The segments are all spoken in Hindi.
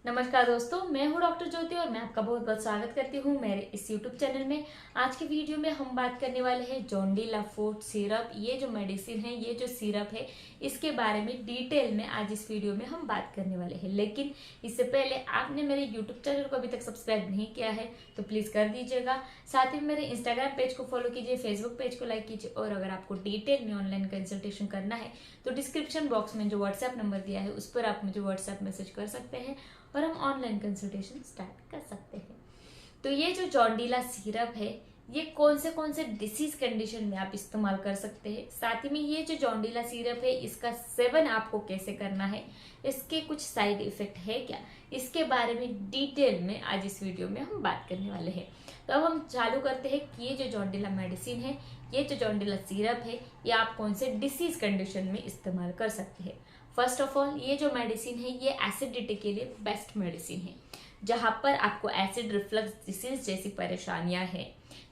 नमस्कार दोस्तों, मैं हूं डॉक्टर ज्योति और मैं आपका बहुत बहुत स्वागत करती हूं मेरे इस यूट्यूब चैनल में। आज की वीडियो में हम बात करने वाले हैं जॉन्डिला फूड सिरप। ये जो मेडिसिन है, ये जो सिरप है, इसके बारे में डिटेल में आज इस वीडियो में हम बात करने वाले हैं। लेकिन इससे पहले आपने मेरे यूट्यूब चैनल को अभी तक सब्सक्राइब नहीं किया है तो प्लीज कर दीजिएगा। साथ ही मेरे इंस्टाग्राम पेज को फॉलो कीजिए, फेसबुक पेज को लाइक कीजिए और अगर आपको डिटेल में ऑनलाइन कंसल्टेशन करना है तो डिस्क्रिप्शन बॉक्स में जो व्हाट्सएप नंबर दिया है उस पर आप मुझे व्हाट्सएप मैसेज कर सकते हैं और हम ऑनलाइन कंसल्टेशन स्टार्ट कर सकते हैं। तो ये जो जॉन्डिला सिरप है, ये कौन से डिसीज कंडीशन में आप इस्तेमाल कर सकते हैं। साथ ही में ये जो जॉन्डिला सिरप है, इसका सेवन आपको कैसे करना है, इसके कुछ साइड इफेक्ट है क्या, इसके बारे में डिटेल में आज इस वीडियो में हम बात करने वाले हैं। तो अब हम चालू करते हैं कि ये जो जॉन्डिला मेडिसिन है, ये जो जॉन्डिला सिरप है, ये आप कौन से डिसीज कंडीशन में इस्तेमाल कर सकते हैं। फर्स्ट ऑफ ऑल, ये जो मेडिसिन है ये एसिडिटी के लिए बेस्ट मेडिसिन है। जहां पर आपको एसिड रिफ्लक्स डिसीज जैसी परेशानियां हैं,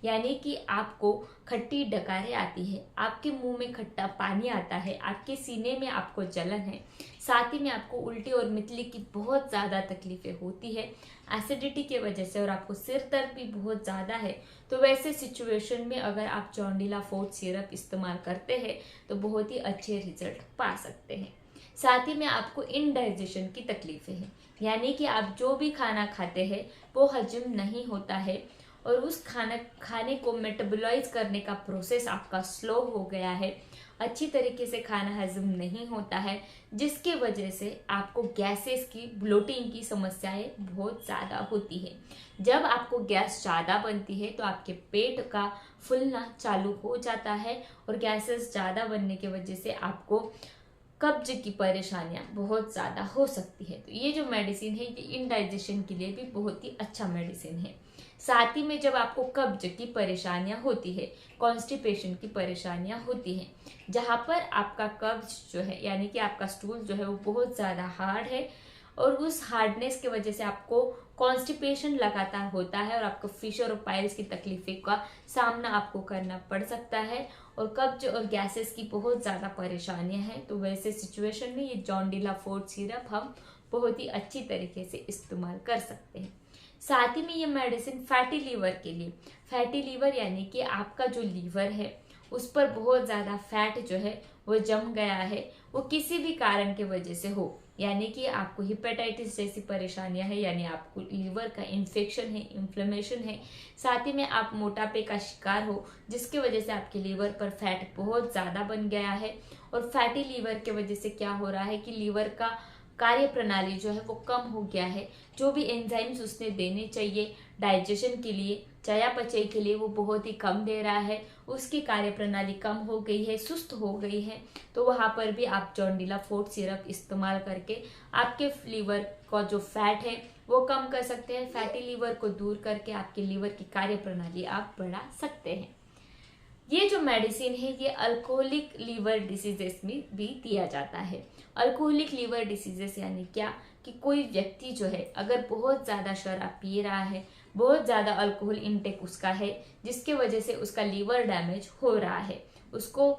यानी कि आपको खट्टी डकारें आती है, आपके मुंह में खट्टा पानी आता है, आपके सीने में आपको जलन है, साथ ही में आपको उल्टी और मितली की बहुत ज़्यादा तकलीफें होती है एसिडिटी की वजह से, और आपको सिर दर्द भी बहुत ज़्यादा है, तो वैसे सिचुएशन में अगर आप जॉन्डिला फूड सिरप इस्तेमाल करते हैं तो बहुत ही अच्छे रिजल्ट पा सकते हैं। साथ ही में आपको इनडाइजेशन की तकलीफें हैं, यानी कि आप जो भी खाना खाते हैं वो हजम नहीं होता है और उस खाने को मेटाबोलाइज करने का प्रोसेस आपका स्लो हो गया है, अच्छी तरीके से खाना हजम नहीं होता है, जिसके वजह से आपको गैसेस की ब्लोटिंग की समस्याएं बहुत ज़्यादा होती है। जब आपको गैस ज़्यादा बनती है तो आपके पेट का फूलना चालू हो जाता है और गैसेस ज़्यादा बनने की वजह से आपको कब्ज की परेशानियां बहुत ज़्यादा हो सकती है। तो ये जो मेडिसिन है ये इनडाइजेशन के लिए भी बहुत ही अच्छा मेडिसिन है। साथ ही में जब आपको कब्ज की परेशानियां होती है, कॉन्स्टिपेशन की परेशानियां होती हैं, जहाँ पर आपका कब्ज जो है यानी कि आपका स्टूल जो है वो बहुत ज़्यादा हार्ड है और उस हार्डनेस की वजह से आपको कॉन्स्टिपेशन लगातार होता है और आपको फिशर और पाइल्स की तकलीफें का सामना आपको करना पड़ सकता है और कब्ज और गैसेस की बहुत ज़्यादा परेशानियां हैं, तो वैसे सिचुएशन में ये जॉन्डिला फूड सिरप हम बहुत ही अच्छी तरीके से इस्तेमाल कर सकते हैं। साथ ही में ये मेडिसिन फैटी लीवर के लिए, फैटी लीवर यानी कि आपका जो लीवर है उस पर बहुत ज़्यादा फैट जो है वो जम गया है, वो किसी भी कारण की वजह से हो, यानी कि आपको हिपेटाइटिस जैसी परेशानियां है, यानी आपको लीवर का इन्फेक्शन है, इन्फ्लेमेशन है, साथ ही में आप मोटापे का शिकार हो जिसकी वजह से आपके लीवर पर फैट बहुत ज़्यादा बन गया है। और फैटी लीवर की वजह से क्या हो रहा है कि लीवर का कार्य प्रणाली जो है वो कम हो गया है, जो भी एंजाइम्स उसने देने चाहिए डाइजेशन के लिए, चयापचय के लिए, वो बहुत ही कम दे रहा है, उसकी कार्य प्रणाली कम हो गई है, सुस्त हो गई है। तो वहाँ पर भी आप जॉन्डिला फूड सिरप इस्तेमाल करके आपके लीवर का जो फैट है वो कम कर सकते हैं, फैटी लीवर को दूर करके आपके लीवर की कार्य प्रणाली आप बढ़ा सकते हैं। ये जो मेडिसिन है ये अल्कोहलिक लीवर डिसीजेस में भी दिया जाता है। अल्कोहलिक लीवर डिसीजेस यानी क्या कि कोई व्यक्ति जो है अगर बहुत ज़्यादा शराब पी रहा है, बहुत ज़्यादा अल्कोहल इनटेक उसका है, जिसके वजह से उसका लीवर डैमेज हो रहा है, उसको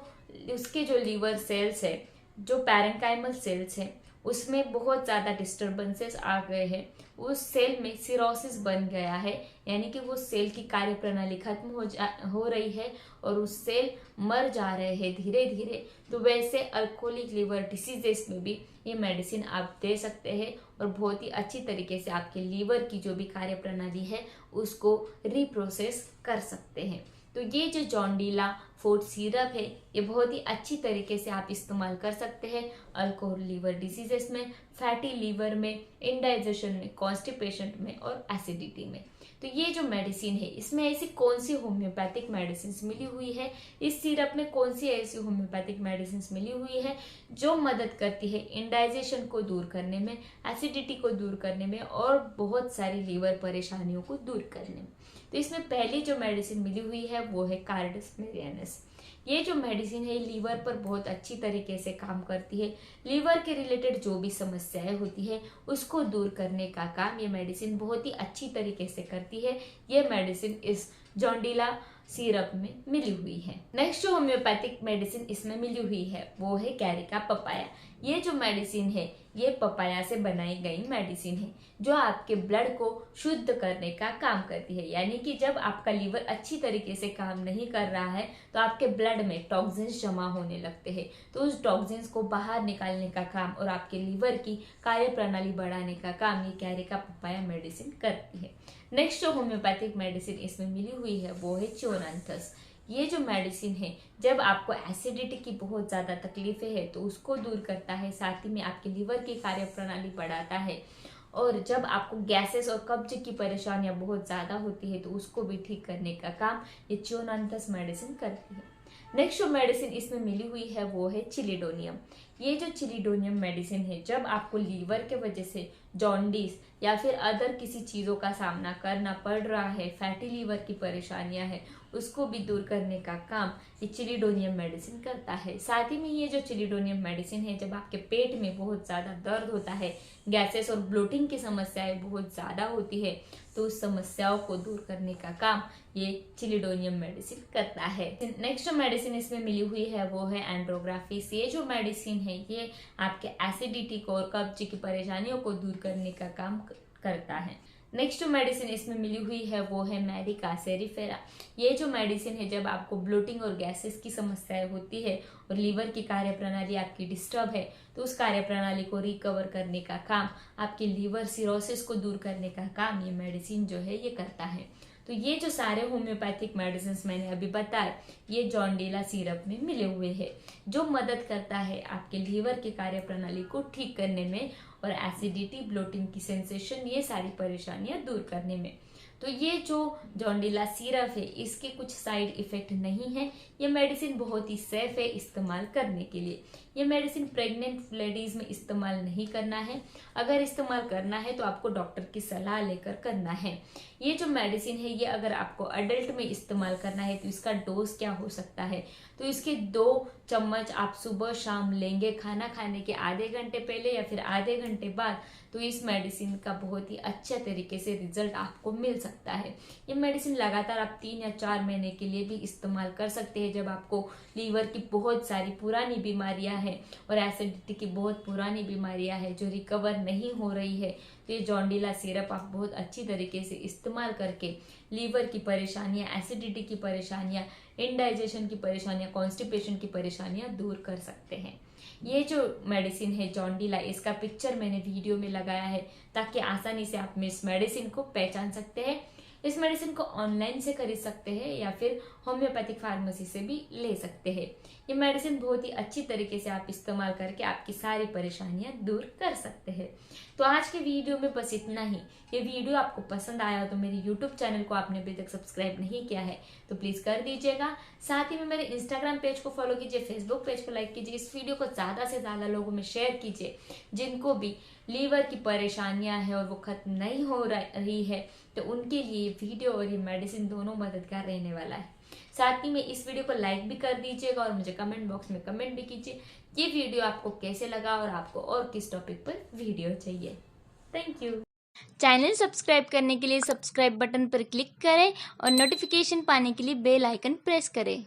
उसके जो लीवर सेल्स है, जो पैरेंकाइमल सेल्स है, उसमें बहुत ज़्यादा डिस्टर्बेंसेस आ गए हैं, उस सेल में सिरोसिस बन गया है, यानी कि वो सेल की कार्य प्रणाली खत्म हो रही है और उस सेल मर जा रहे हैं धीरे धीरे। तो वैसे अल्कोहलिक लीवर डिसीजेस में भी ये मेडिसिन आप दे सकते हैं और बहुत ही अच्छी तरीके से आपके लीवर की जो भी कार्य प्रणाली है उसको रिप्रोसेस कर सकते हैं। तो ये जो जॉन्डिला फूड सिरप है ये बहुत ही अच्छी तरीके से आप इस्तेमाल कर सकते हैं अल्कोहल लीवर डिसीजेस में, फैटी लीवर में, इनडाइजेशन में, कॉन्स्टिपेशन में और एसिडिटी में। तो ये जो मेडिसिन है इसमें ऐसी कौन सी होम्योपैथिक मेडिसिन मिली हुई है, इस सिरप में कौन सी ऐसी होम्योपैथिक मेडिसिन मिली हुई है जो मदद करती है इंडाइजेशन को दूर करने में, एसिडिटी को दूर करने में और बहुत सारी लीवर परेशानियों को दूर करने में। तो इसमें पहली जो मेडिसिन मिली हुई है वो है कार्डस मेरियानस। ये जो मेडिसिन है लीवर पर बहुत अच्छी तरीके से काम करती है, लीवर के रिलेटेड जो भी समस्याएं होती है उसको दूर करने का काम ये मेडिसिन बहुत ही अच्छी तरीके से करती है। ये मेडिसिन इस जॉन्डिला सिरप में मिली हुई है। नेक्स्ट जो होम्योपैथिक मेडिसिन इसमें मिली हुई है वो है कैरिका पपाया। ये जो मेडिसिन है ये पपाया से बनाई गई मेडिसिन है जो आपके ब्लड को शुद्ध करने का काम करती है। यानी कि जब आपका लीवर अच्छी तरीके से काम नहीं कर रहा है तो आपके ब्लड में टॉक्सिन्स जमा होने लगते हैं, तो उस टॉक्सिन्स को बाहर निकालने का काम और आपके लीवर की कार्य प्रणाली बढ़ाने का काम ये कैरिका पपाया मेडिसिन करती है। नेक्स्ट जो होम्योपैथिक मेडिसिन इसमें मिली हुई है वो है च्योनांथस। ये जो मेडिसिन है जब आपको एसिडिटी की बहुत ज़्यादा तकलीफें है तो उसको दूर करता है, साथ ही में आपके लीवर की कार्य प्रणाली बढ़ाता है। और जब आपको गैसेस और कब्ज की परेशानियां बहुत ज़्यादा होती है तो उसको भी ठीक करने का काम ये च्योनांथस मेडिसिन करती है। नेक्स्ट जो मेडिसिन इसमें मिली हुई है वो है चिलिडोनियम। ये जो चिलिडोनियम मेडिसिन है जब आपको लीवर के वजह से जॉन्डिस या फिर अदर किसी चीज़ों का सामना करना पड़ रहा है, फैटी लीवर की परेशानियां हैं, उसको भी दूर करने का काम ये चिलिडोनियम मेडिसिन करता है। साथ ही में ये जो चिलिडोनियम मेडिसिन है जब आपके पेट में बहुत ज़्यादा दर्द होता है, गैसेस और ब्लोटिंग की समस्याएं बहुत ज़्यादा होती है, तो उस समस्याओं को दूर करने का काम ये चिलिडोनियम मेडिसिन करता है। नेक्स्ट जो मेडिसिन इसमें मिली हुई है वो है एंड्रोग्राफिस। ये जो मेडिसिन है ये आपके एसिडिटी को और कब्ज की परेशानियों को दूर करने का काम करता है। नेक्स्ट जो मेडिसिन इसमें मिली हुई है वो है मैरिका सेरिफेरा। ये जो मेडिसिन है जब आपको ब्लोटिंग और गैसेस की समस्याएं होती है और लीवर की कार्य प्रणाली आपकी डिस्टर्ब है तो उस कार्य प्रणाली को रिकवर करने का काम, आपके लीवर सिरोसिस को दूर करने का काम ये मेडिसिन जो है ये करता है। तो ये जो सारे होम्योपैथिक मेडिसिन मैंने अभी बताए ये जॉन्डिला सिरप में मिले हुए हैं जो मदद करता है आपके लीवर की कार्य प्रणाली को ठीक करने में और एसिडिटी, ब्लोटिंग की सेंसेशन, ये सारी परेशानियां दूर करने में। तो ये जो जॉन्डिला सिरप है इसके कुछ साइड इफेक्ट नहीं है। ये मेडिसिन बहुत ही सेफ है इस्तेमाल करने के लिए। ये मेडिसिन प्रेग्नेंट लेडीज में इस्तेमाल नहीं करना है। अगर इस्तेमाल करना है तो आपको डॉक्टर की सलाह लेकर करना है। ये जो मेडिसिन है ये अगर आपको अडल्ट में इस्तेमाल करना है तो इसका डोज क्या हो सकता है, तो इसके 2 चम्मच आप सुबह शाम लेंगे खाना खाने के आधे घंटे पहले या फिर आधे घंटे बाद, तो इस मेडिसिन का बहुत ही अच्छे तरीके से रिजल्ट आपको मिल सकता है। ये मेडिसिन लगातार आप 3 या 4 महीने के लिए भी इस्तेमाल कर सकते हैं जब आपको लीवर की बहुत सारी पुरानी बीमारियां हैं और एसिडिटी की बहुत पुरानी बीमारियां हैं जो रिकवर नहीं हो रही है, तो ये जॉन्डिला सिरप आप बहुत अच्छी तरीके से इस्तेमाल करके लीवर की परेशानियां, एसिडिटी की परेशानियां, इनडाइजेशन की परेशानियां, कॉन्स्टिपेशन की परेशानियां दूर कर सकते हैं। ये जो मेडिसिन है जॉन्डिला, इसका पिक्चर मैंने वीडियो में लगाया है ताकि आसानी से आप इस मेडिसिन को पहचान सकते हैं। इस मेडिसिन को ऑनलाइन से खरीद सकते हैं या फिर होम्योपैथिक फार्मेसी से भी ले सकते हैं। ये मेडिसिन बहुत ही अच्छी तरीके से आप इस्तेमाल करके आपकी सारी परेशानियां दूर कर सकते हैं। तो आज के वीडियो में बस इतना ही। ये वीडियो आपको पसंद आया तो मेरे यूट्यूब चैनल को आपने अभी तक सब्सक्राइब नहीं किया है तो प्लीज़ कर दीजिएगा। साथ ही में मेरे इंस्टाग्राम पेज को फॉलो कीजिए, फेसबुक पेज को लाइक कीजिए, इस वीडियो को ज़्यादा से ज़्यादा लोगों में शेयर कीजिए जिनको भी लीवर की परेशानियां हैं और वो खत्म नहीं हो रही है, तो उनके लिए वीडियो और ये मेडिसिन दोनों मददगार रहने वाला है। साथ ही में इस वीडियो को लाइक भी कर दीजिएगा और मुझे कमेंट बॉक्स में कमेंट भी कीजिए ये वीडियो आपको कैसे लगा और आपको और किस टॉपिक पर वीडियो चाहिए। Thank you. चैनल सब्सक्राइब करने के लिए सब्सक्राइब बटन पर क्लिक करें और नोटिफिकेशन पाने के लिए बेल आइकन प्रेस करें।